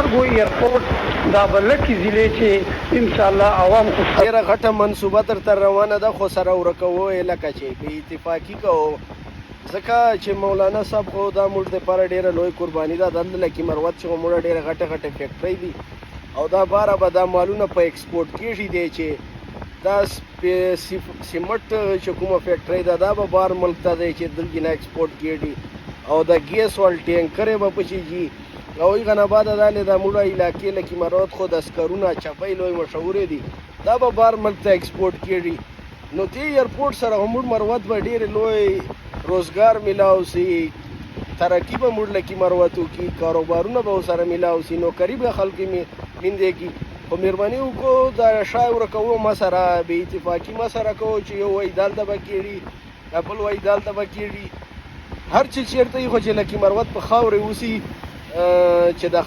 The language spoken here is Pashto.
کارګو ایرپورټ دا به لکې ضلع چې انشاءالله عوام خو ډېره غټه منصوبه درته روانه ده، خو سره ورکوو یې لکه چې بې اتفاقي کوو، ځکه چې مولانا صاحب خو دا موږ دپاره ډېره لوی قرباني ده. دلته لکي مروت چې موږ ډېره غټه غټه فیکټرۍ دي او دا باره به دا مالونه په ایکسپورټ کېږي دی چې دا سیمټ چې کومه فیکټرۍ ده دا به بهر ملک ته دی چې دلته نه ایکسپورټ کېږي او د ګیس وال ټینکرې به پسې ځي او هغه نه بعد دا د موږ علاقې لکي مروت خو د سکرونه چپۍ لوی مشهورې دي دا به بهر ملک ته ایکسپورټ کېږي. نو دې ایرپورټ سره موږ مروت به ډېرې لوی روزګار میلاو سي، ترقي به موږ لکي مروت وکړي، کاروبارونه به ورسره میلاو سي، نوکري به خلکو میندې کړي. خو مهرباني وکړو دا شای ورکوو ما سره بې اتفاقي ما سره کوو چې یو وایي دلته به کېږي بل وایي دلته به کېږي. هر چې چېرته وي خو چې لکي مروت په خاورې اوسي چې د